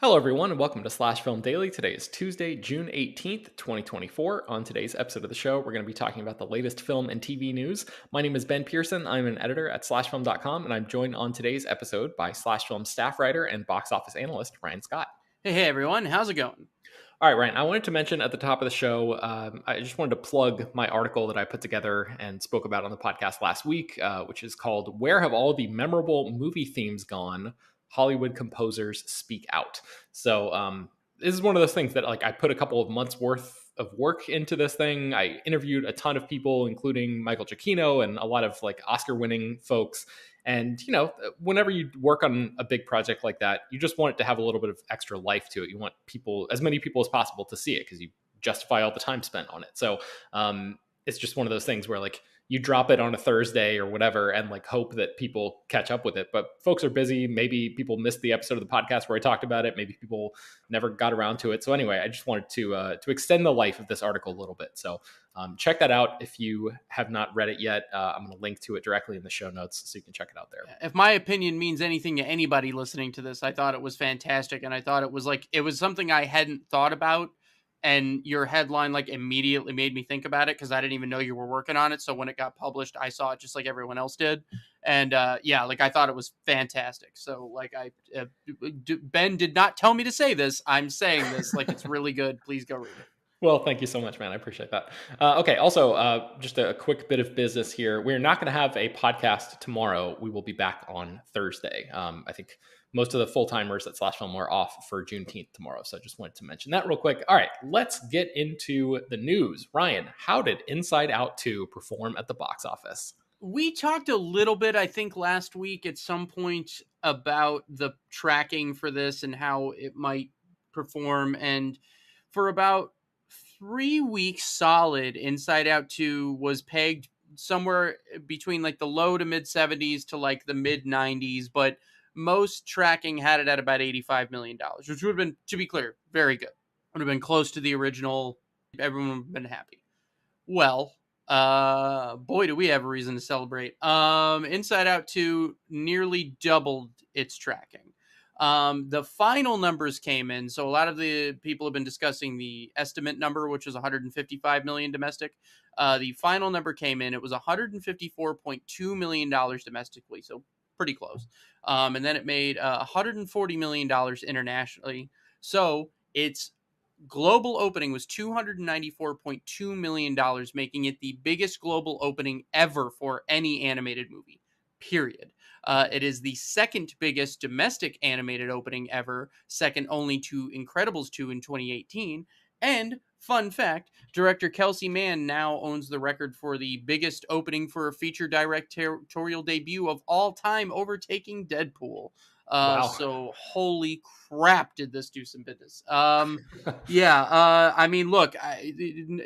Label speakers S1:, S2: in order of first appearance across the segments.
S1: Hello, everyone, and welcome to Slash Film Daily. Today is Tuesday, June 18th, 2024. On today's episode of the show, we're going to be talking about the latest film and TV news. My name is Ben Pearson. I'm an editor at slashfilm.com, and I'm joined on today's episode by Slash Film staff writer and box office analyst Ryan Scott.
S2: Hey everyone, how's it going?
S1: All right, Ryan, I wanted to mention at the top of the show, I just wanted to plug my article that I put together and spoke about on the podcast last week, which is called Where Have All the Memorable Movie Themes Gone? Hollywood Composers Speak Out. So this is one of those things that I put a couple of months worth of work into this thing. I interviewed a ton of people, including Michael Giacchino and a lot of Oscar winning folks. And, whenever you work on a big project like that, you just want it to have a little bit of extra life to it. You want as many people as possible to see it because you justify all the time spent on it. So it's just one of those things where you drop it on a Thursday or whatever and hope that people catch up with it. But folks are busy. Maybe people missed the episode of the podcast where I talked about it. Maybe people never got around to it. So anyway, I just wanted to extend the life of this article a little bit. So check that out if you have not read it yet. I'm going to link to it directly in the show notes so you can check it out there.
S2: If my opinion means anything to anybody listening to this, I thought it was fantastic. And I thought it was something I hadn't thought about. And your headline immediately made me think about it because I didn't even know you were working on it. So when it got published, I saw it just like everyone else did. And I thought it was fantastic. So Ben did not tell me to say this. I'm saying this it's really good. Please go read it.
S1: Well, thank you so much, man. I appreciate that. Okay, also, just a quick bit of business here. We're not going to have a podcast tomorrow. We will be back on Thursday. I think most of the full-timers at Slash Film are off for Juneteenth tomorrow, so I just wanted to mention that real quick. All right, let's get into the news. Ryan, how did Inside Out 2 perform at the box office?
S2: We talked a little bit, I think, last week at some point about the tracking for this and how it might perform, and for about 3 weeks solid, Inside Out 2 was pegged somewhere between the low to mid 70s to the mid 90s, but most tracking had it at about $85 million, which would have been, to be clear, very good. Would have been close to the original. Everyone would have been happy. Well, boy, do we have a reason to celebrate. Inside Out 2 nearly doubled its tracking. The final numbers came in. So a lot of the people have been discussing the estimate number, which was 155 million domestic. The final number came in. It was $154.2 million domestically. So pretty close. And then it made $140 million internationally. So its global opening was $294.2 million, making it the biggest global opening ever for any animated movie, period. It is the second biggest domestic animated opening ever, second only to Incredibles 2 in 2018. And, fun fact, director Kelsey Mann now owns the record for the biggest opening for a feature directorial debut of all time, overtaking Deadpool.
S1: Wow.
S2: So, holy crap, did this do some business. Look,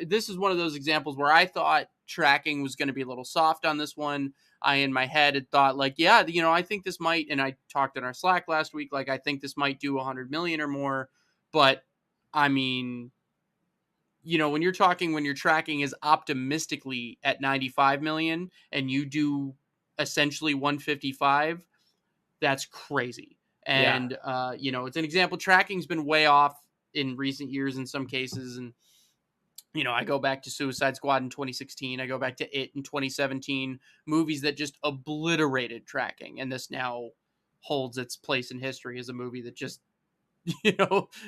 S2: this is one of those examples where I thought tracking was going to be a little soft on this one. I, in my head, had thought I think this might, and I talked in our Slack last week, I think this might do 100 million or more. But, when you're tracking is optimistically at 95 million and you do essentially 155, that's crazy. And, it's an example. Tracking's been way off in recent years in some cases. And, I go back to Suicide Squad in 2016. I go back to It in 2017. Movies that just obliterated tracking. And this now holds its place in history as a movie that just,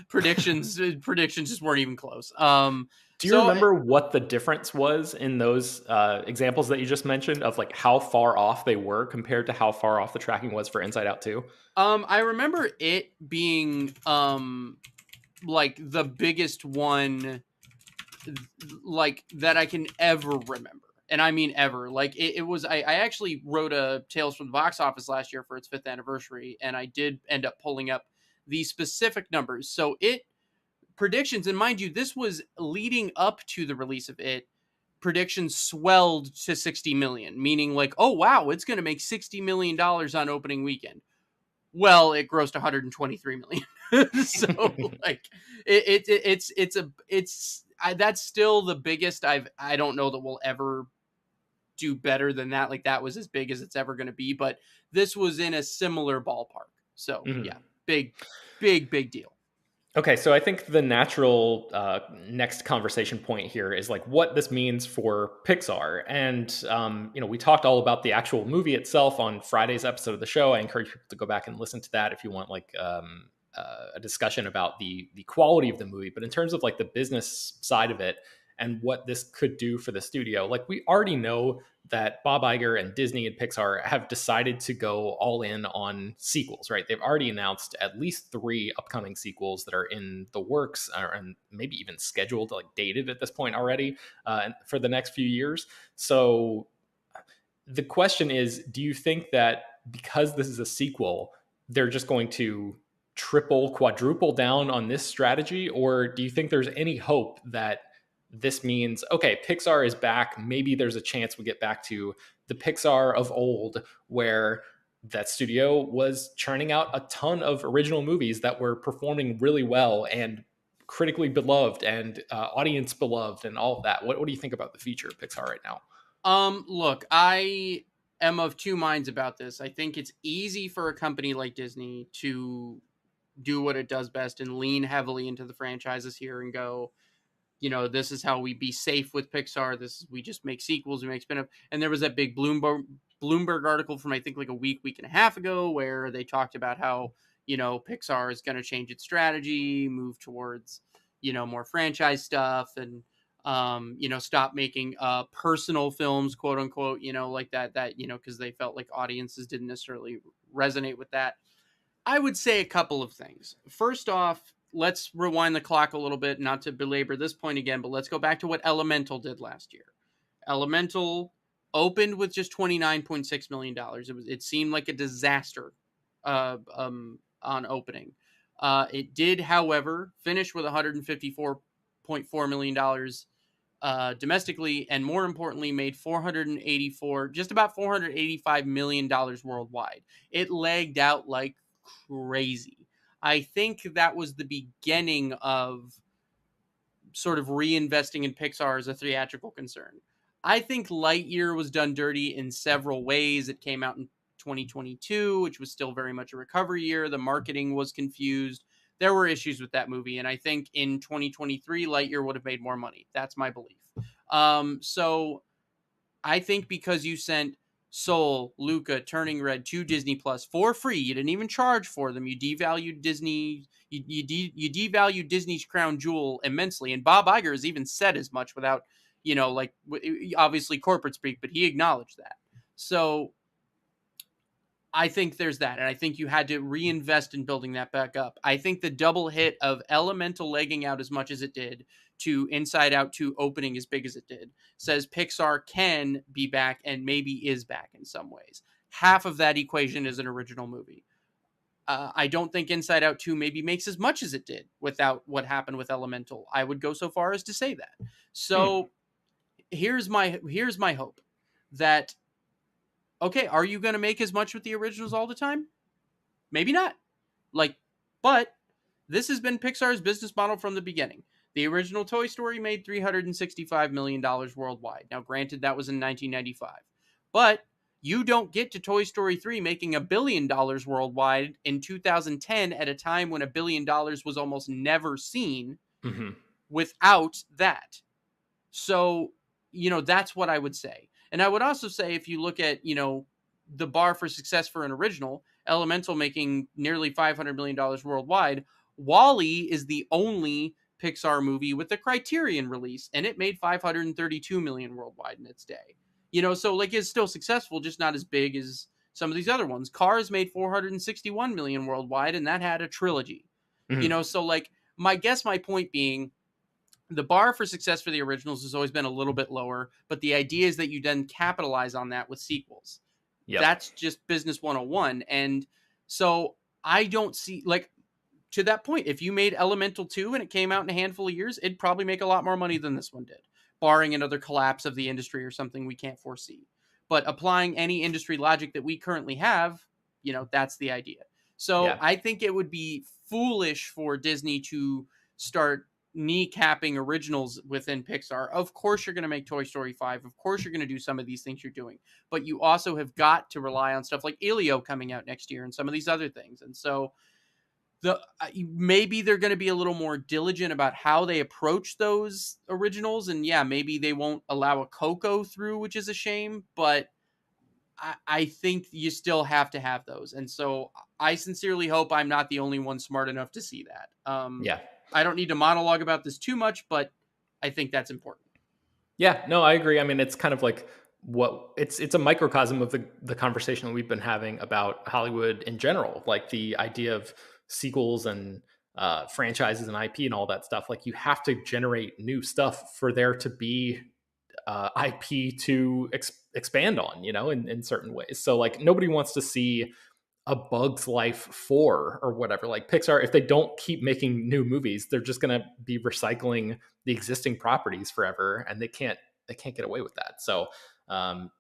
S2: predictions just weren't even close.
S1: Do you remember what the difference was in those examples that you just mentioned of how far off they were compared to how far off the tracking was for Inside Out 2?
S2: I remember it being the biggest one that I can ever remember. And I mean ever. It was, I actually wrote a Tales from the Box Office last year for its 5th anniversary, and I did end up pulling up the specific numbers. So predictions, and mind you, this was leading up to the release of it, predictions swelled to 60 million, meaning oh wow, it's going to make $60 million on opening weekend. Well, it grossed 123 million. So that's still the biggest I don't know that we'll ever do better than that. That was as big as it's ever going to be, but this was in a similar ballpark. So yeah, big deal.
S1: Okay, so I think the natural next conversation point here is like what this means for Pixar, and we talked all about the actual movie itself on Friday's episode of the show. I encourage people to go back and listen to that if you want like a discussion about the quality of the movie. But in terms of like the business side of it and what this could do for the studio, like we already know that Bob Iger and Disney and Pixar have decided to go all in on sequels, right? They've already announced at least 3 upcoming sequels that are in the works, and maybe even scheduled, like dated at this point already, for the next few years. So the question is, do you think that because this is a sequel, they're just going to triple, quadruple down on this strategy? Or do you think there's any hope that this means, okay, Pixar is back. Maybe there's a chance we get back to the Pixar of old, where that studio was churning out a ton of original movies that were performing really well and critically beloved and audience beloved and all of that. What do you think about the future of Pixar right now?
S2: Look, I am of two minds about this. I think it's easy for a company like Disney to do what it does best and lean heavily into the franchises here and go, this is how we be safe with Pixar. We just make sequels, we make spin-off. And there was that big Bloomberg article from I think like a week and a half ago where they talked about how, Pixar is going to change its strategy, move towards, more franchise stuff and stop making personal films, quote unquote, like that, because they felt like audiences didn't necessarily resonate with that. I would say a couple of things. First off, let's rewind the clock a little bit, not to belabor this point again, but let's go back to what Elemental did last year. Elemental opened with just $29.6 million. It seemed like a disaster on opening. It did, however, finish with $154.4 million domestically, and more importantly, made just about $485 million worldwide. It lagged out like crazy. I think that was the beginning of sort of reinvesting in Pixar as a theatrical concern. I think Lightyear was done dirty in several ways. It came out in 2022, which was still very much a recovery year. The marketing was confused. There were issues with that movie, and I think in 2023, Lightyear would have made more money. That's my belief. So I think because you sent Soul, Luca, Turning Red to Disney Plus for free, you didn't even charge for them. You devalued Disney. You devalued Disney's crown jewel immensely, and Bob Iger has even said as much without, obviously corporate speak, but he acknowledged that. So I think there's that, and I think you had to reinvest in building that back up. I think the double hit of Elemental legging out as much as it did to Inside Out 2 opening as big as it did says Pixar can be back and maybe is back in some ways. Half of that equation is an original movie. I don't think Inside Out 2 maybe makes as much as it did without what happened with Elemental. I would go so far as to say that. So here's my hope that, okay, are you going to make as much with the originals all the time? Maybe not. But this has been Pixar's business model from the beginning. The original Toy Story made $365 million worldwide. Now, granted, that was in 1995. But you don't get to Toy Story 3 making $1 billion worldwide in 2010 at a time when $1 billion was almost never seen without that. So, that's what I would say. And I would also say if you look at, the bar for success for an original, Elemental making nearly $500 million worldwide, WALL-E is the only Pixar movie with the Criterion release, and it made $532 million worldwide in its day. So it's still successful, just not as big as some of these other ones. Cars made $461 million worldwide, and that had a trilogy. So my point being, the bar for success for the originals has always been a little bit lower, but the idea is that you then capitalize on that with sequels. Yep. That's just business 101. And so I don't see, to that point, if you made Elemental 2 and it came out in a handful of years, it'd probably make a lot more money than this one did, barring another collapse of the industry or something we can't foresee. But applying any industry logic that we currently have, that's the idea. So yeah. I think it would be foolish for Disney to start kneecapping originals within Pixar. Of course you're going to make Toy Story 5. Of course you're going to do some of these things you're doing. But you also have got to rely on stuff like Elio coming out next year and some of these other things. And so maybe they're going to be a little more diligent about how they approach those originals, and yeah, maybe they won't allow a Coco through, which is a shame, but I think you still have to have those. And so I sincerely hope I'm not the only one smart enough to see that.
S1: Yeah.
S2: I don't need to monologue about this too much, but I think that's important.
S1: Yeah, no, I agree. I mean, it's kind of like what it's a microcosm of the conversation that we've been having about Hollywood in general, like the idea of sequels and franchises and IP and all that stuff. Like you have to generate new stuff for there to be IP to expand on, in certain ways. So like nobody wants to see a Bug's Life 4 or whatever. Like Pixar, if they don't keep making new movies, they're just going to be recycling the existing properties forever, and they can't get away with that. So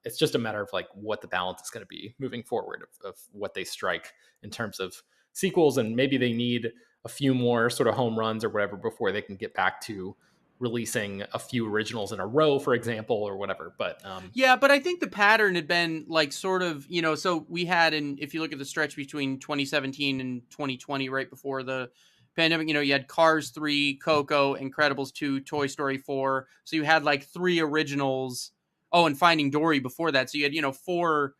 S1: it's just a matter of like what the balance is going to be moving forward of what they strike in terms of sequels, and maybe they need a few more sort of home runs or whatever before they can get back to releasing a few originals in a row, for example, or whatever. But
S2: Yeah, but I think the pattern had been like sort of, so we had, if you look at the stretch between 2017 and 2020, right before the pandemic, you had Cars 3, Coco, Incredibles 2, Toy Story 4. So you had like 3 originals. Oh, and Finding Dory before that. So you had, 4,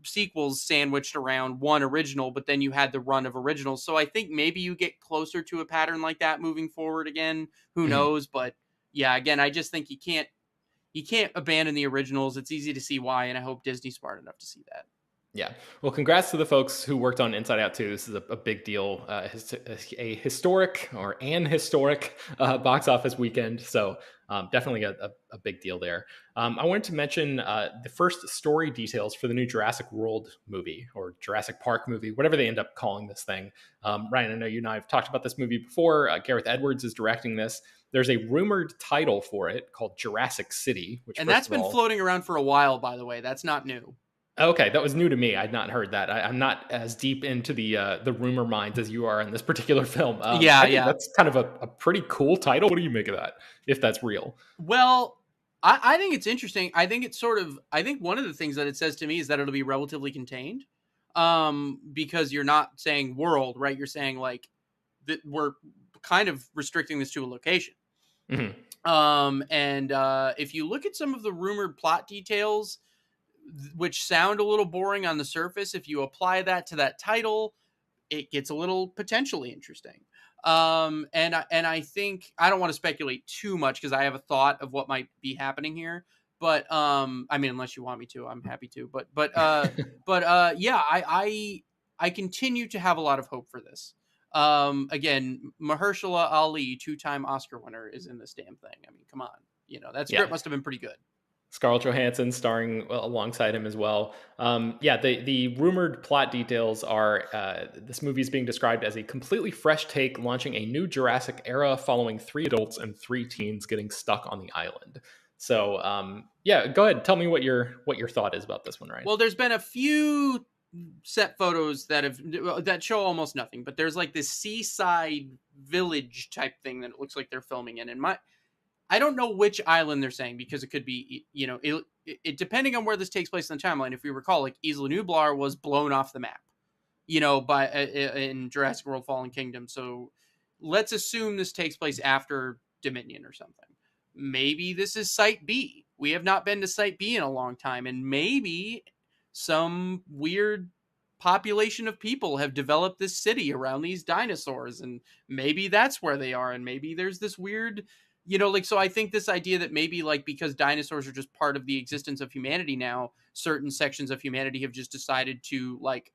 S2: sequels sandwiched around one original, but then you had the run of originals. So I think maybe you get closer to a pattern like that moving forward again. Who
S1: mhm.
S2: knows? But yeah, again, I just think you can't abandon the originals. It's easy to see why, and I hope Disney's smart enough to see that.
S1: Yeah. Well, congrats to the folks who worked on Inside Out 2. This is a big deal, a historic or an historic box office weekend. So definitely a big deal there. I wanted to mention the first story details for the new Jurassic World movie or Jurassic Park movie, whatever they end up calling this thing. Ryan, I know you and I have talked about this movie before. Gareth Edwards is directing this. There's a rumored title for it called Jurassic City, which,
S2: And
S1: first
S2: that's
S1: of
S2: been
S1: all,
S2: floating around for a while, by the way. That's not new.
S1: okay, that was new to me. I'd not heard that. I'm not as deep into the rumor mines as you are in this particular film.
S2: Yeah,
S1: I think
S2: yeah.
S1: that's kind of a pretty cool title. What do you make of that? If that's real?
S2: Well, I think it's interesting. I think it's I think one of the things that it says to me is that it'll be relatively contained. Because you're not saying world, right? You're saying like that we're kind of restricting this to a location.
S1: Hmm.
S2: And if you look at some of the rumored plot details, which sound a little boring on the surface, if you apply that to that title, it gets a little potentially interesting. And I think I don't want to speculate too much because I have a thought of what might be happening here. But I mean, unless you want me to, I'm happy to. But yeah, I continue to have a lot of hope for this. Again, Mahershala Ali, 2-time Oscar winner, is in this damn thing. I mean, come on, that
S1: Yeah.
S2: script must have been pretty good.
S1: Scarlett Johansson starring alongside him as well. Yeah, the rumored plot details are this movie is being described as a completely fresh take, launching a new Jurassic era following 3 adults and 3 teens getting stuck on the island. So, yeah, go ahead. Tell me what your thought is about this one, Ryan.
S2: Well, there's been a few set photos that show almost nothing, but there's like this seaside village type thing that it looks like they're filming in. And I don't know which island they're saying because it could be, it depending on where this takes place in the timeline. If we recall, like Isla Nublar was blown off the map, by in Jurassic World: Fallen Kingdom. So let's assume this takes place after Dominion or something. Maybe this is Site B. We have not been to Site B in a long time, and maybe some weird population of people have developed this city around these dinosaurs, and maybe that's where they are, and maybe there's this weird, so I think this idea that maybe like because dinosaurs are just part of the existence of humanity now, certain sections of humanity have just decided to like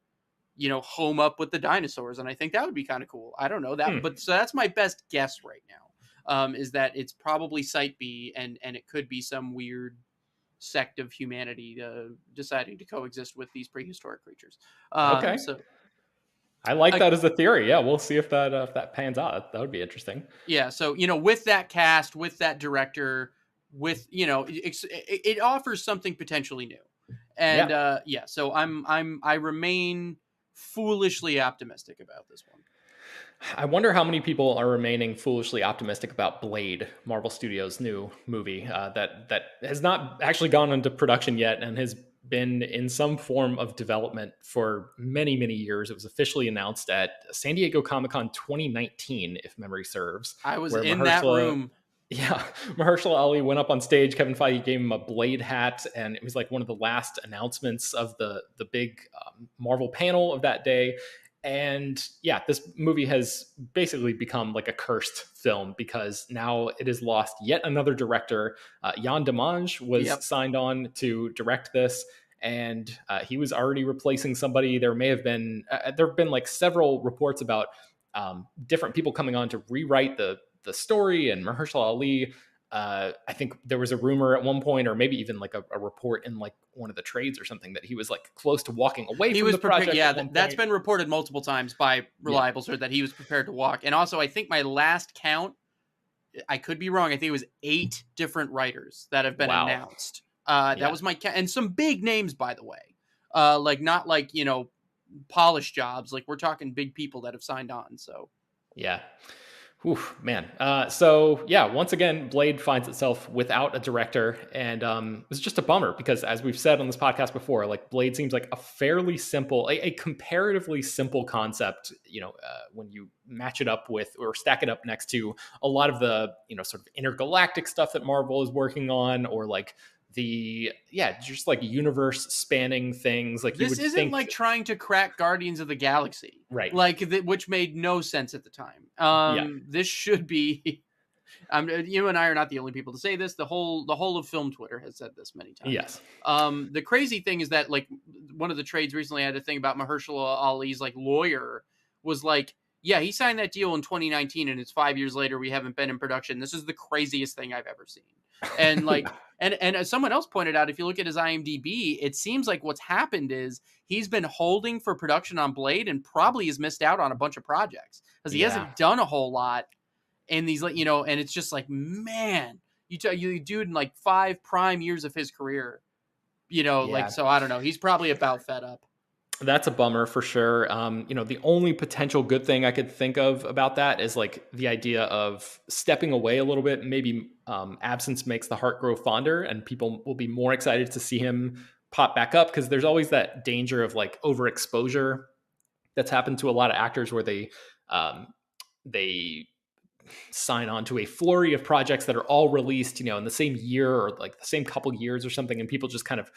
S2: home up with the dinosaurs, and I think that would be kind of cool. I don't know that,
S1: Hmm.
S2: but so that's my best guess right now. Is that it's probably Site B, and it could be some weird sect of humanity deciding to coexist with these prehistoric creatures.
S1: Okay.
S2: So
S1: I like
S2: uh,
S1: that as a theory. Yeah, we'll see if that pans out. That would be interesting.
S2: yeah, so with that cast, with that director, with it offers something potentially new, and
S1: Yeah.
S2: yeah, so I remain foolishly optimistic about this one.
S1: I wonder how many people are remaining foolishly optimistic about Blade, Marvel Studios' new movie that has not actually gone into production yet and has been in some form of development for many, many years. It was officially announced at San Diego Comic-Con 2019, if memory serves,
S2: I was
S1: where
S2: in that
S1: Mahershala,
S2: room.
S1: yeah, Mahershala Ali went up on stage. Kevin Feige gave him a Blade hat, and it was like one of the last announcements of the big Marvel panel of that day. And yeah, this movie has basically become like a cursed film because now it has lost yet another director. Jan Demange was
S2: Yep.
S1: signed on to direct this, and he was already replacing somebody. There have been like several reports about different people coming on to rewrite the story, and Mahershala Ali. I think there was a rumor at one point, or maybe even like a report in like one of the trades or something, that he was like close to walking away
S2: He
S1: from
S2: was
S1: the
S2: prepared.
S1: project
S2: Yeah,
S1: at one
S2: that's
S1: point.
S2: been reported multiple times by
S1: Yeah.
S2: reliable sources that he was prepared to walk. And also, I think my last count, I could be wrong. I think it was 8 different writers that have been
S1: Wow.
S2: announced. That
S1: Yeah.
S2: was my count, and some big names, by the way. Like not like polished jobs. Like we're talking big people that have signed on. So
S1: Yeah. Oof, man. So yeah, once again, Blade finds itself without a director, and it's just a bummer because, as we've said on this podcast before, like Blade seems like a fairly simple, a comparatively simple concept. When you match it up with or stack it up next to a lot of the sort of intergalactic stuff that Marvel is working on, or like just like universe spanning things. Like you
S2: this
S1: would
S2: isn't
S1: think,
S2: like trying to crack Guardians of the Galaxy,
S1: right?
S2: like which made no sense at the time.
S1: Yeah.
S2: This should be. You and I are not the only people to say this. The whole of film Twitter has said this many times.
S1: Yes.
S2: The crazy thing is that like one of the trades recently had a thing about Mahershala Ali's like lawyer was like, yeah, he signed that deal in 2019, and it's 5 years later we haven't been in production. This is the craziest thing I've ever seen. And like, and as someone else pointed out, if you look at his IMDb, it seems like what's happened is he's been holding for production on Blade and probably has missed out on a bunch of projects because he
S1: Yeah.
S2: hasn't done a whole lot in these, like, and it's just like, man, you dude in like 5 prime years of his career, like,
S1: Yeah.
S2: so I don't know. He's probably about fed up.
S1: That's a bummer for sure. The only potential good thing I could think of about that is like the idea of stepping away a little bit. Maybe absence makes the heart grow fonder, and people will be more excited to see him pop back up, because there's always that danger of like overexposure that's happened to a lot of actors where they sign on to a flurry of projects that are all released, in the same year or like the same couple years or something, and people just kind of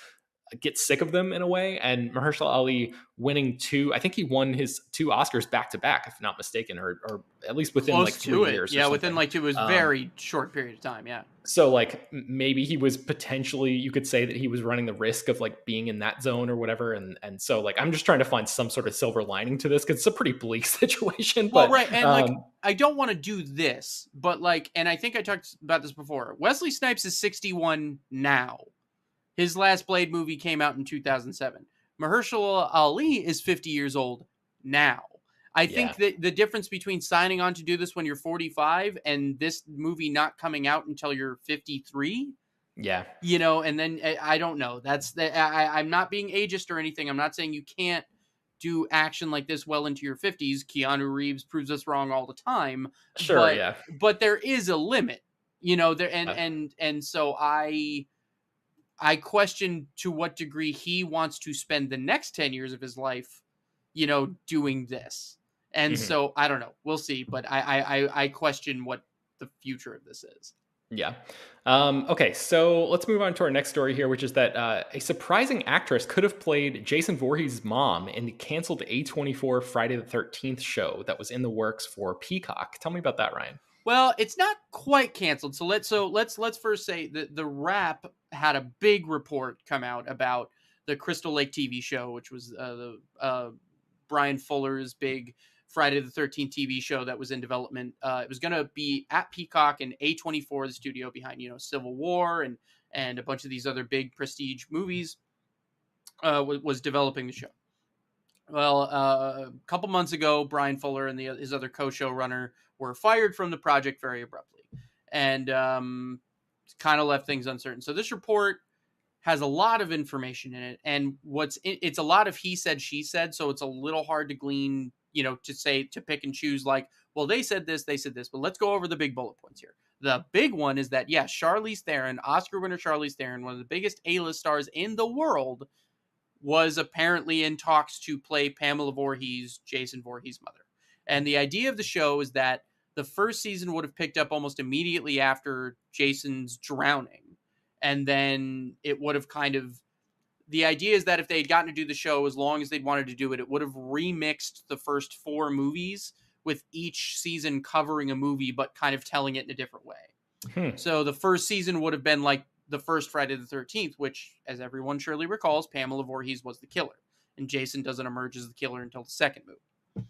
S1: get sick of them in a way. And Mahershala Ali winning I think he won his 2 Oscars back to back, if not mistaken, or at least within
S2: Close
S1: like
S2: to
S1: 3
S2: it.
S1: years.
S2: Yeah,
S1: or
S2: within
S1: something.
S2: like 2, it was very short period of time. Yeah.
S1: So like maybe he was potentially, you could say that he was running the risk of like being in that zone or whatever. And so like, I'm just trying to find some sort of silver lining to this, because it's a pretty bleak situation.
S2: Well,
S1: But
S2: right. And like, I don't want to do this, but like, and I think I talked about this before. Wesley Snipes is 61 now. His last Blade movie came out in 2007. Mahershala Ali is 50 years old now. I think that the difference between signing on to do this when you're 45 and this movie not coming out until you're 53,
S1: yeah,
S2: and then I don't know. I'm not being ageist or anything. I'm not saying you can't do action like this well into your 50s. Keanu Reeves proves us wrong all the time.
S1: sure.
S2: But,
S1: Yeah.
S2: but there is a limit, there, and so I question to what degree he wants to spend the next 10 years of his life, doing this. And so I don't know. We'll see. But I question what the future of this is.
S1: Yeah. Okay, so let's move on to our next story here, which is that a surprising actress could have played Jason Voorhees' mom in the canceled A24 Friday the 13th show that was in the works for Peacock. Tell me about that, Ryan.
S2: Well, it's not quite canceled. So let's first say that the Wrap had a big report come out about the Crystal Lake TV show, which was Brian Fuller's big Friday the 13th TV show that was in development. It was going to be at Peacock, and A24, the studio behind Civil War and a bunch of these other big prestige movies, was developing the show. Well, a couple months ago, Brian Fuller and his other co-showrunner were fired from the project very abruptly, and kind of left things uncertain. So this report has a lot of information in it, and it's a lot of he said, she said, so it's a little hard to glean, to pick and choose, like, well, they said this, but let's go over the big bullet points here. The big one is that, Charlize Theron, Oscar winner Charlize Theron, one of the biggest A-list stars in the world, was apparently in talks to play Pamela Voorhees, Jason Voorhees' mother. And the idea of the show is that the first season would have picked up almost immediately after Jason's drowning. And then it would have the idea is that if they had gotten to do the show, as long as they'd wanted to do it, it would have remixed the first 4 movies with each season covering a movie, but kind of telling it in a different way. So the first season would have been like the first Friday the 13th, which, as everyone surely recalls, Pamela Voorhees was the killer. And Jason doesn't emerge as the killer until the second movie.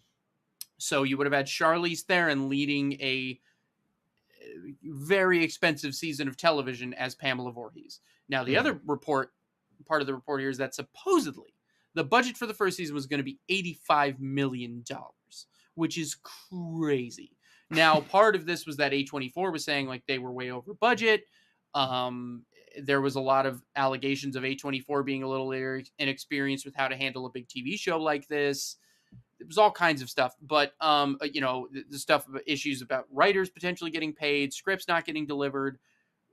S2: So you would have had Charlize Theron leading a very expensive season of television as Pamela Voorhees. Now, the other part of the report here is that supposedly the budget for the first season was going to be $85 million, which is crazy. Now, part of this was that A24 was saying like they were way over budget. There was a lot of allegations of A24 being a little inexperienced with how to handle a big TV show like this. It was all kinds of stuff, but the stuff about issues about writers potentially getting paid, scripts not getting delivered,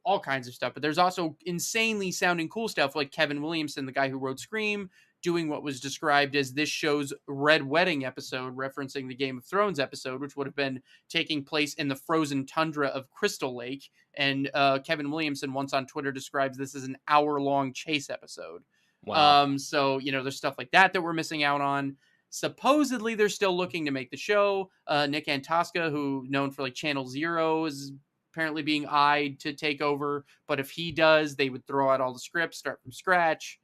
S2: all kinds of stuff. But there's also insanely sounding cool stuff like Kevin Williamson, the guy who wrote Scream, doing what was described as this show's Red Wedding episode, referencing the Game of Thrones episode, which would have been taking place in the frozen tundra of Crystal Lake. And Kevin Williamson once on Twitter describes this as an hour-long chase episode.
S1: Wow.
S2: So, there's stuff like that we're missing out on. Supposedly, they're still looking to make the show. Nick Antosca, who known for like Channel Zero, is apparently being eyed to take over. But if he does, they would throw out all the scripts, start from scratch.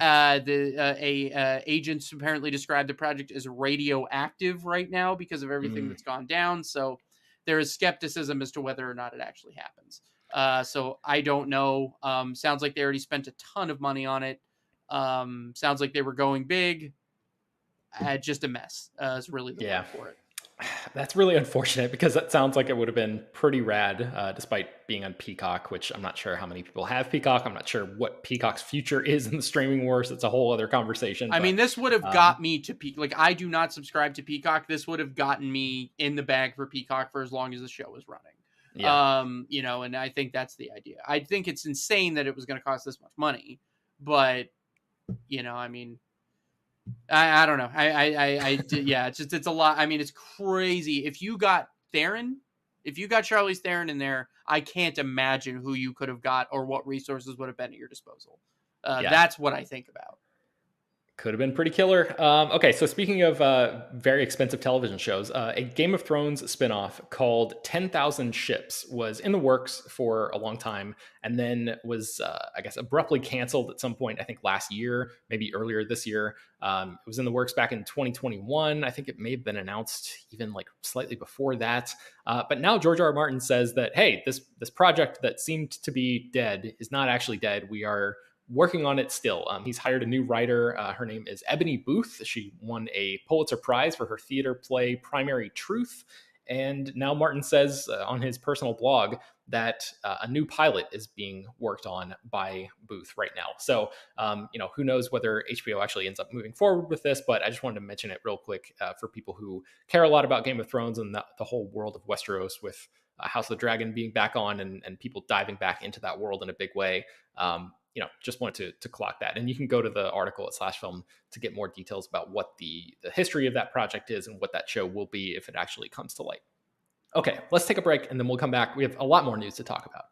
S2: Agents apparently described the project as radioactive right now because of everything that's gone down. So there is skepticism as to whether or not it actually happens. So I don't know. Sounds like they already spent a ton of money on it. Sounds like they were going big. Just a mess is really the word for it.
S1: That's really unfortunate because that sounds like it would have been pretty rad, despite being on Peacock, which I'm not sure how many people have Peacock. I'm not sure what Peacock's future is in the streaming wars. It's a whole other conversation.
S2: I mean, this would have got me to Peacock. Like, I do not subscribe to Peacock. This would have gotten me in the bag for Peacock for as long as the show was running. Yeah. And I think that's the idea. I think it's insane that it was going to cost this much money, but I mean, I don't know. It's a lot. I mean, it's crazy. If you got Charlize Theron in there, I can't imagine who you could have got or what resources would have been at your disposal. That's what I think about.
S1: Could have been pretty killer. Okay, so speaking of very expensive television shows, a Game of Thrones spinoff called 10,000 Ships was in the works for a long time and then was, I guess, abruptly canceled at some point, I think last year, maybe earlier this year. It was in the works back in 2021. I think it may have been announced even like slightly before that. But now George R.R. Martin says that, hey, this project that seemed to be dead is not actually dead. We are working on it still. He's hired a new writer. Her name is Ebony Booth. She won a Pulitzer Prize for her theater play Primary Truth. And now Martin says on his personal blog that a new pilot is being worked on by Booth right now. So, who knows whether HBO actually ends up moving forward with this, but I just wanted to mention it real quick for people who care a lot about Game of Thrones and the whole world of Westeros with House of the Dragon being back on and people diving back into that world in a big way. Just wanted to clock that. And you can go to the article at /film to get more details about what the history of that project is and what that show will be if it actually comes to light. Okay, let's take a break and then we'll come back. We have a lot more news to talk about.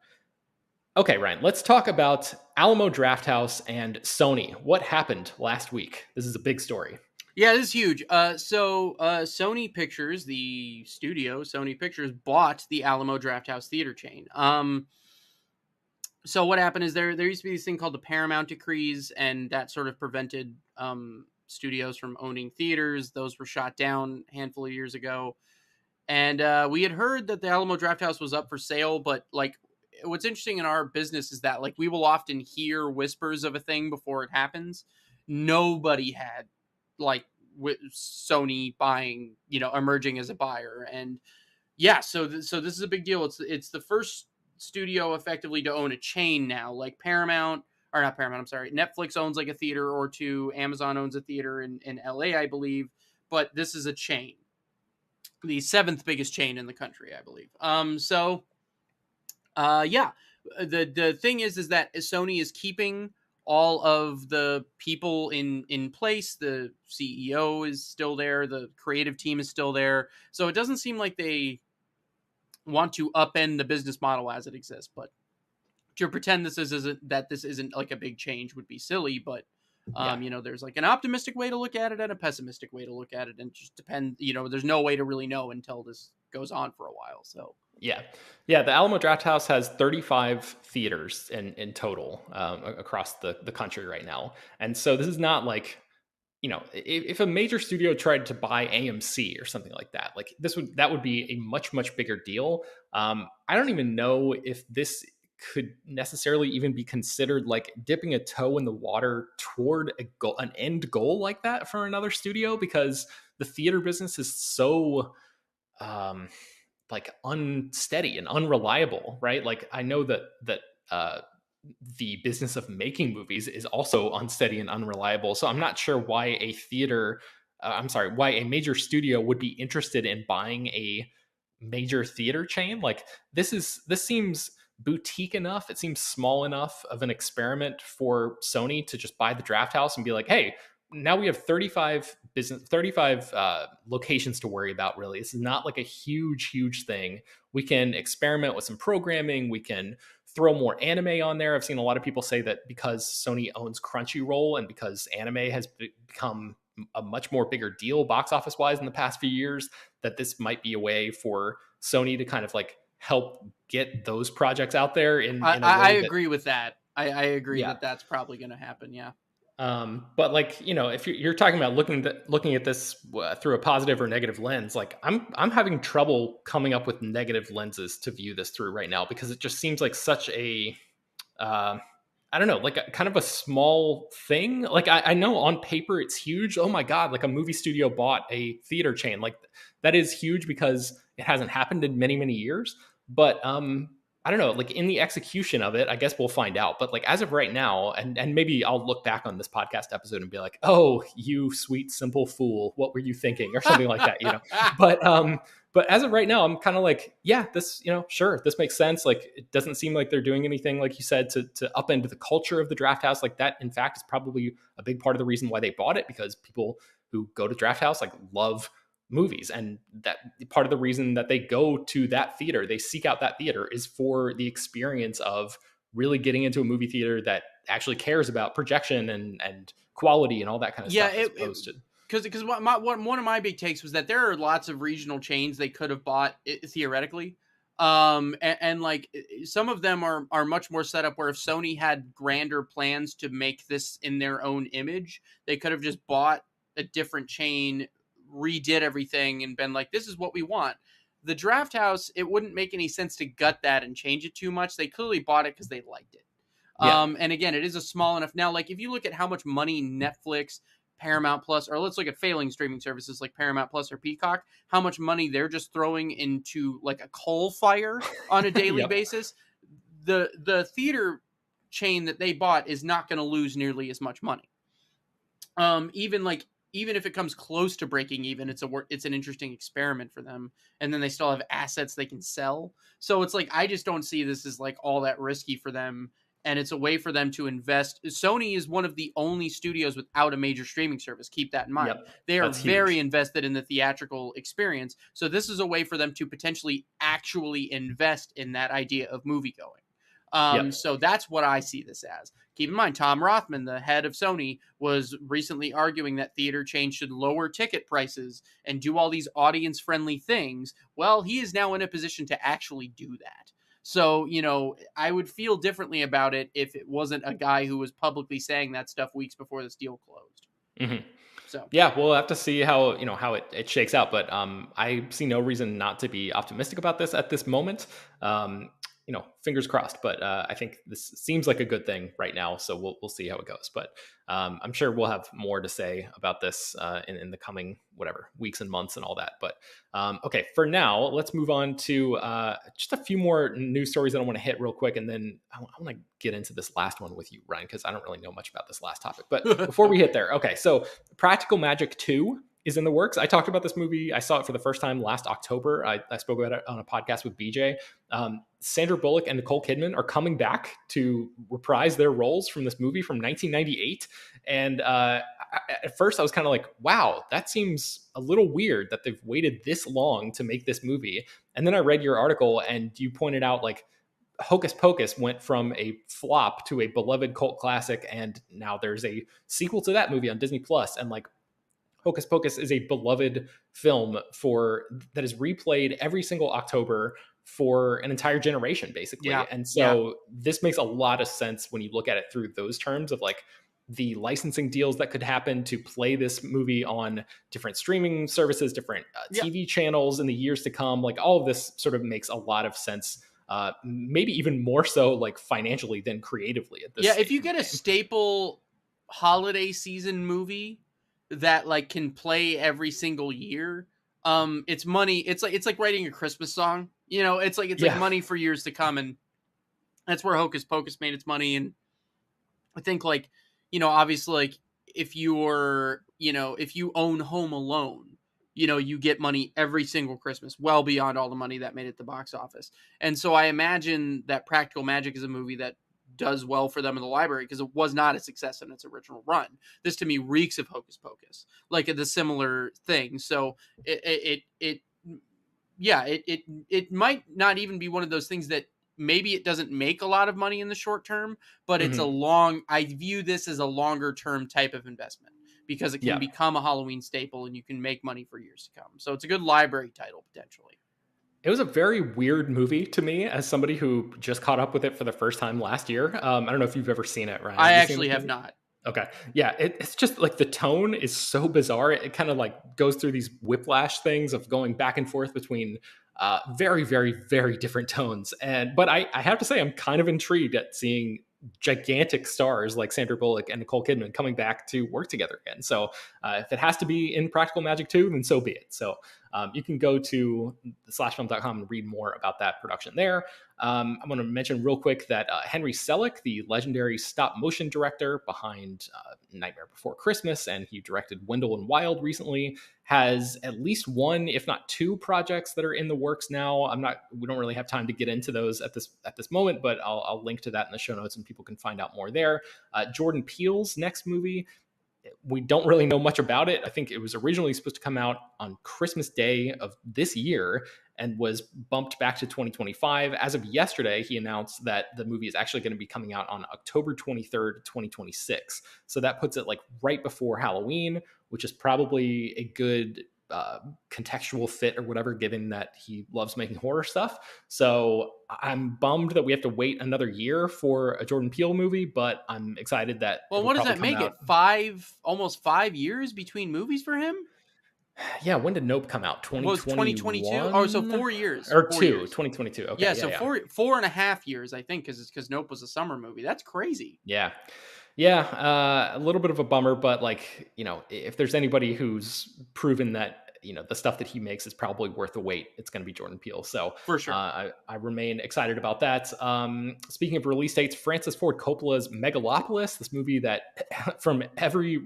S1: Okay, Ryan, let's talk about Alamo Drafthouse and Sony. What happened last week? This is a big story.
S2: Yeah, this is huge. Sony Pictures, the studio, Sony Pictures, bought the Alamo Drafthouse theater chain. So what happened is there used to be this thing called the Paramount Decrees, and that sort of prevented studios from owning theaters. Those were shot down a handful of years ago. And we had heard that the Alamo Drafthouse was up for sale, but like what's interesting in our business is that like we will often hear whispers of a thing before it happens. Nobody had like Sony buying, emerging as a buyer. And yeah, so this is a big deal. It's the first studio effectively to own a chain now, like Netflix owns like a theater or two. Amazon owns a theater in LA, I believe, but this is a chain. the seventh biggest chain in the country, I believe. Yeah, the thing is that Sony is keeping all of the people in place. The CEO is still there. The creative team is still there. So it doesn't seem like they want to upend the business model as it exists. But to pretend this isn't like a big change would be silly. But
S1: Yeah.
S2: there's like an optimistic way to look at it and a pessimistic way to look at it, and just depend. There's no way to really know until this goes on for a while. So.
S1: Yeah. Yeah. The Alamo Drafthouse has 35 theaters in total across the country right now. And so this is not like, if a major studio tried to buy AMC or something like that, like that would be a much, much bigger deal. I don't even know if this could necessarily even be considered like dipping a toe in the water toward an end goal like that for another studio, because the theater business is so, um, like unsteady and unreliable, right? Like I know that the business of making movies is also unsteady and unreliable. So I'm not sure why why a major studio would be interested in buying a major theater chain. Like this seems boutique enough. It seems small enough of an experiment for Sony to just buy the Draft House and be like, hey, now we have 35 locations to worry about. Really, it's not like a huge thing. We can experiment with some programming. We can throw more anime on there. I've seen a lot of people say that because Sony owns Crunchyroll and because anime has become a much more bigger deal box office wise in the past few years, that this might be a way for Sony to kind of like help get those projects out there in a
S2: I
S1: way that,
S2: agree with that. I agree
S1: yeah.
S2: that that's probably going to happen. Yeah.
S1: But like, if you're talking about looking at this through a positive or negative lens, like I'm having trouble coming up with negative lenses to view this through right now, because it just seems like such a, uh, I don't know, like kind of a small thing. Like I know on paper it's huge. Oh my God, like a movie studio bought a theater chain. Like that is huge because it hasn't happened in many years. But I don't know, like in the execution of it, I guess we'll find out. But like as of right now, and maybe I'll look back on this podcast episode and be like, oh, you sweet simple fool, what were you thinking? Or something like that. But as of right now, I'm kind of like, yeah, this, sure, this makes sense. Like it doesn't seem like they're doing anything, like you said, to upend the culture of the Draft House. Like that, in fact, is probably a big part of the reason why they bought it, because people who go to Draft House like love movies, and that part of the reason that they go to that theater, they seek out that theater, is for the experience of really getting into a movie theater that actually cares about projection and quality and all that kind of
S2: Yeah.
S1: stuff, as opposed to,
S2: Because one of my big takes was that there are lots of regional chains they could have bought theoretically. And like some of them are much more set up where if Sony had grander plans to make this in their own image, they could have just bought a different chain, redid everything, and been like, this is what we want. The Draft House, it wouldn't make any sense to gut that and change it too much. They clearly bought it because they liked it.
S1: yeah,
S2: And again, it is a small enough. Now, like if you look at how much money Netflix, Paramount Plus, or let's look at failing streaming services like Paramount Plus or Peacock, how much money they're just throwing into like a coal fire on a daily
S1: yep,
S2: basis. The theater chain that they bought is not going to lose nearly as much money. Even if it comes close to breaking even, it's an interesting experiment for them, and then they still have assets they can sell. So it's like I just don't see this as like all that risky for them, and it's a way for them to invest. Sony is one of the only studios without a major streaming service. Keep that in mind.
S1: yep,
S2: They are
S1: that's
S2: very
S1: huge.
S2: invested in the theatrical experience. So this is a way for them to potentially actually invest in that idea of movie going.
S1: Yep,
S2: So that's what I see this as. Keep in mind, Tom Rothman, the head of Sony, was recently arguing that theater chains should lower ticket prices and do all these audience-friendly things. Well, he is now in a position to actually do that. So, I would feel differently about it if it wasn't a guy who was publicly saying that stuff weeks before this deal closed.
S1: hmm
S2: So,
S1: yeah, we'll have to see how it shakes out. But I see no reason not to be optimistic about this at this moment. Fingers crossed. But I think this seems like a good thing right now. So we'll see how it goes. But I'm sure we'll have more to say about this in the coming weeks and months and all that. But okay, for now, let's move on to just a few more news stories that I want to hit real quick, and then I want to get into this last one with you, Ryan, because I don't really know much about this last topic. But before we hit there, okay, so Practical Magic 2 is in the works. I talked about this movie. I saw it for the first time last October. I spoke about it on a podcast with BJ. Sandra Bullock and Nicole Kidman are coming back to reprise their roles from this movie from 1998. And at first I was kind of like, wow, that seems a little weird that they've waited this long to make this movie. And then I read your article and you pointed out like Hocus Pocus went from a flop to a beloved cult classic, and now there's a sequel to that movie on Disney Plus. And like Hocus Pocus is a beloved film that is replayed every single October for an entire generation, basically.
S2: Yeah.
S1: And so this makes a lot of sense when you look at it through those terms of like the licensing deals that could happen to play this movie on different streaming services, different TV channels in the years to come. Like all of this sort of makes a lot of sense. Maybe even more so like financially than creatively at this
S2: stage. If you get a staple holiday season movie that like can play every single year, it's money. It's like writing a Christmas song, it's like money for years to come. And that's where Hocus Pocus made its money. And I think like, obviously like if you own Home Alone, you get money every single Christmas, well beyond all the money that made it at the box office. And so I imagine that Practical Magic is a movie that does well for them in the library because it was not a success in its original run. This to me reeks of Hocus Pocus, like the similar thing. So it might not even be one of those things that maybe it doesn't make a lot of money in the short term, but it's I view this as a longer term type of investment, because it can become a Halloween staple and you can make money for years to come. So it's a good library title, potentially.
S1: It was a very weird movie to me as somebody who just caught up with it for the first time last year. I don't know if you've ever seen it, Ryan.
S2: I actually have not.
S1: Okay. Yeah. It's just like the tone is so bizarre. It kind of like goes through these whiplash things of going back and forth between very, very, very different tones. But I have to say, I'm kind of intrigued at seeing gigantic stars like Sandra Bullock and Nicole Kidman coming back to work together again. So if it has to be in Practical Magic 2, then so be it. So you can go to slashfilm.com and read more about that production there. I'm going to mention real quick that Henry Selick, the legendary stop motion director behind Nightmare Before Christmas, and he directed Wendell and Wild recently, has at least one, if not two, projects that are in the works now. We don't really have time to get into those at this moment, but I'll link to that in the show notes and people can find out more there. Jordan Peele's next movie, we don't really know much about it. I think it was originally supposed to come out on Christmas Day of this year and was bumped back to 2025. As of yesterday, he announced that the movie is actually going to be coming out on October 23rd, 2026. So that puts it like right before Halloween, which is probably a good contextual fit or whatever, given that he loves making horror stuff. So I'm bummed that we have to wait another year for a Jordan Peele movie, but I'm excited that.
S2: Well, what does that make it? Almost 5 years between movies for him?
S1: Yeah, when did Nope come out?
S2: 2022? Oh, so 4 years.
S1: Or 2022. Okay.
S2: Yeah, so 4.5 years, I think, because Nope was a summer movie. That's crazy.
S1: Yeah. A little bit of a bummer, but like, if there's anybody who's proven that, the stuff that he makes is probably worth the wait, it's going to be Jordan Peele. So
S2: for sure,
S1: I remain excited about that. Speaking of release dates, Francis Ford Coppola's Megalopolis, this movie that from every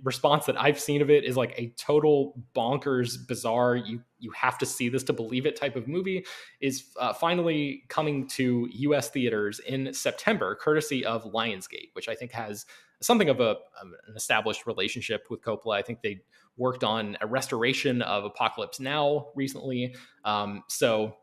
S1: response that I've seen of it is like a total bonkers, bizarre, you have to see this to believe it type of movie, is finally coming to US theaters in September, courtesy of Lionsgate, which I think has something of an established relationship with Coppola. I think they worked on a restoration of Apocalypse Now recently. So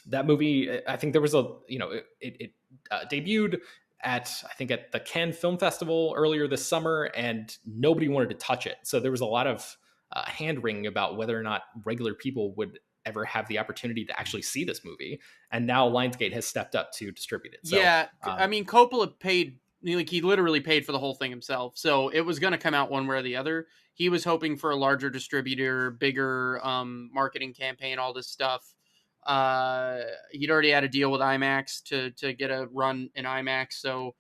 S1: that movie, I think there was it debuted at the Cannes Film Festival earlier this summer, and nobody wanted to touch it. So there was a lot of hand-wringing about whether or not regular people would ever have the opportunity to actually see this movie. And now Lionsgate has stepped up to distribute it. So,
S2: I mean, Coppola paid, like he literally paid for the whole thing himself. So it was going to come out one way or the other. He was hoping for a larger distributor, bigger marketing campaign, all this stuff. He'd already had a deal with IMAX to get a run in IMAX. So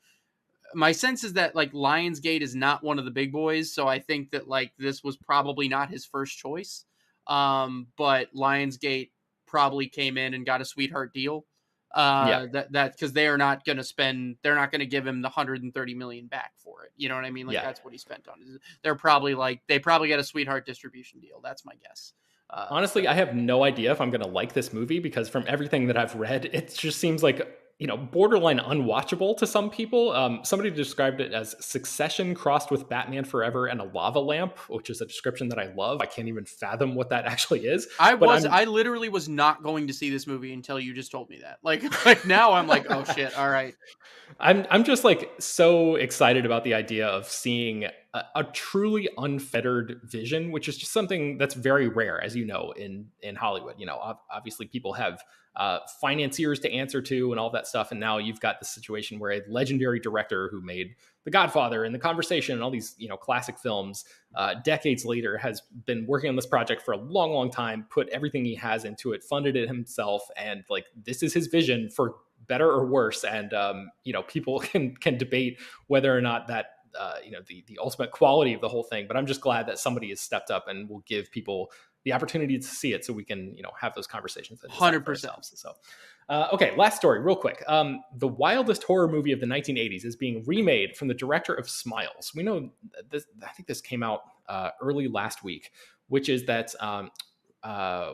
S2: my sense is that like Lionsgate is not one of the big boys. So I think that like this was probably not his first choice. But Lionsgate probably came in and got a sweetheart deal.
S1: Yeah.
S2: That because they are not going to spend, they're not going to give him the 130 million back for it. You know what I mean? Like
S1: Yeah.
S2: that's what he spent on it. They're probably like, they probably got a sweetheart distribution deal. That's my guess.
S1: Honestly,
S2: But
S1: I have no idea if I'm going to like this movie because from everything that I've read, it just seems like, borderline unwatchable to some people. Somebody described it as Succession crossed with Batman Forever and a lava lamp, which is a description that I love. I can't even fathom what that actually is, but
S2: I literally was not going to see this movie until you just told me that. Like now I'm like, oh shit, all right.
S1: I'm just like so excited about the idea of seeing a truly unfettered vision, which is just something that's very rare, as you know, in Hollywood. Obviously people have financiers to answer to and all that stuff, and now you've got the situation where a legendary director who made The Godfather and The Conversation and all these classic films, decades later, has been working on this project for a long, long time, put everything he has into it, funded it himself, and like this is his vision for better or worse. And people can debate whether or not that the ultimate quality of the whole thing. But I'm just glad that somebody has stepped up and will give people the opportunity to see it, so we can have those conversations and decide for
S2: 100%.
S1: ourselves. So, okay, last story, real quick. The wildest horror movie of the 1980s is being remade from the director of Smiles. We know this. I think this came out early last week, which is that.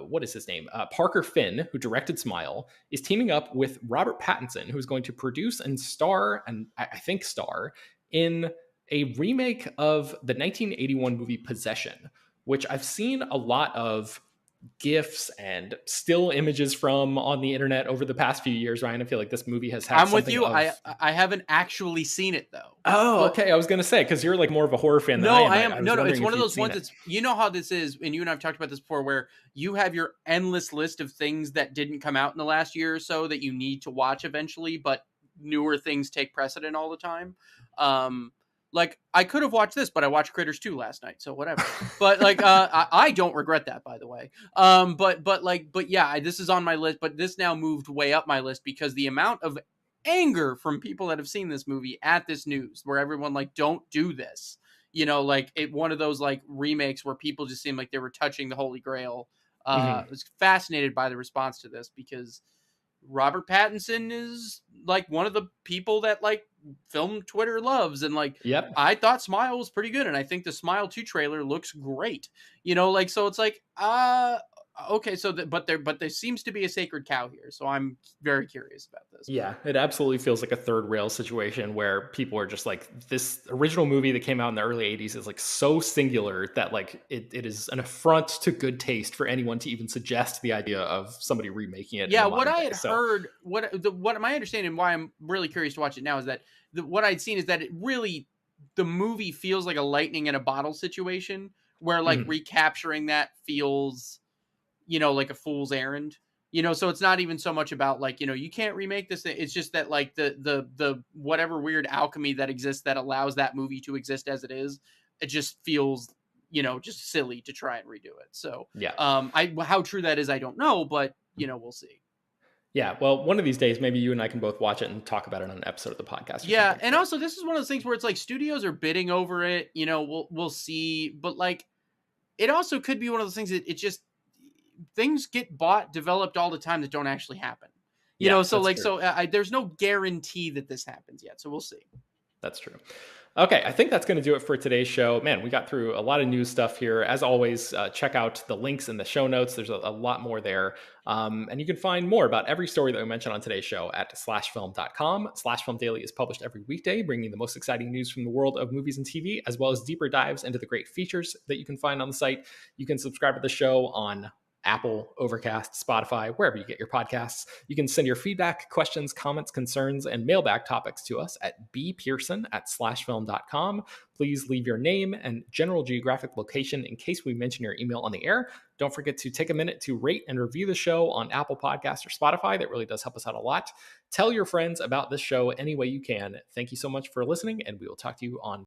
S1: What is his name? Parker Finn, who directed Smile, is teaming up with Robert Pattinson, who's going to produce and star, and I think star, in a remake of the 1981 movie Possession, which I've seen a lot of GIFs and still images from on the internet over the past few years. Ryan, I feel like this movie has had
S2: I'm with
S1: something
S2: you.
S1: of.
S2: I haven't actually seen it though.
S1: Oh,
S2: But
S1: okay. I was gonna say, because you're like more of a horror fan than I
S2: no,
S1: am.
S2: I
S1: I
S2: am.
S1: was
S2: No, it's
S1: wondering
S2: one
S1: if
S2: of
S1: you'd
S2: those
S1: seen
S2: ones
S1: it.
S2: that's, you know how this is, and you and I've talked about this before, where you have your endless list of things that didn't come out in the last year or so that you need to watch eventually, but newer things take precedent all the time. Like I could have watched this, but I watched Critters 2 last night, so whatever. But like I don't regret that, by the way. But yeah, this is on my list, but this now moved way up my list because the amount of anger from people that have seen this movie at this news, where everyone like, don't do this, like one of those like remakes where people just seem like they were touching the holy grail. I
S1: Mhm.
S2: was fascinated by the response to this because Robert Pattinson is like one of the people that like film Twitter loves, and like
S1: Yep.
S2: I thought Smile was pretty good, and I think the Smile 2 trailer looks great. Like so it's like okay, so but there seems to be a sacred cow here, so I'm very curious about this.
S1: Yeah, it absolutely feels like a third rail situation where people are just like, this original movie that came out in the early 80s is like so singular that like it is an affront to good taste for anyone to even suggest the idea of somebody remaking it in
S2: Yeah,
S1: the
S2: what
S1: modern
S2: I
S1: day.
S2: had
S1: So
S2: heard, what my understanding, why I'm really curious to watch it now, is that what I'd seen is that it really, the movie feels like a lightning in a bottle situation, where like
S1: mhm.
S2: recapturing that feels, like a fool's errand. So it's not even so much about like, you can't remake this thing. It's just that like the whatever weird alchemy that exists that allows that movie to exist as it is, it just feels, just silly to try and redo it. So
S1: Yeah.
S2: how true that is, I don't know, but we'll see.
S1: Yeah. Well, one of these days, maybe you and I can both watch it and talk about it on an episode of the podcast or
S2: Yeah,
S1: something.
S2: and
S1: But
S2: also this is one of those things where it's like studios are bidding over it. We'll see, but like it also could be one of those things that it just, things get bought, developed all the time that don't actually happen.
S1: yeah,
S2: So
S1: that's
S2: like
S1: true.
S2: there's no guarantee that this happens yet. So we'll see.
S1: That's true. Okay, I think that's going to do it for today's show. Man, we got through a lot of news stuff here. As always, check out the links in the show notes. There's a lot more there. And you can find more about every story that we mentioned on today's show at slashfilm.com. Slash Film Daily is published every weekday, bringing the most exciting news from the world of movies and TV, as well as deeper dives into the great features that you can find on the site. You can subscribe to the show on Apple, Overcast, Spotify, wherever you get your podcasts. You can send your feedback, questions, comments, concerns, and mailbag topics to us at bpearson@slashfilm.com. Please leave your name and general geographic location in case we mention your email on the air. Don't forget to take a minute to rate and review the show on Apple Podcasts or Spotify. That really does help us out a lot. Tell your friends about this show any way you can. Thank you so much for listening, and we will talk to you on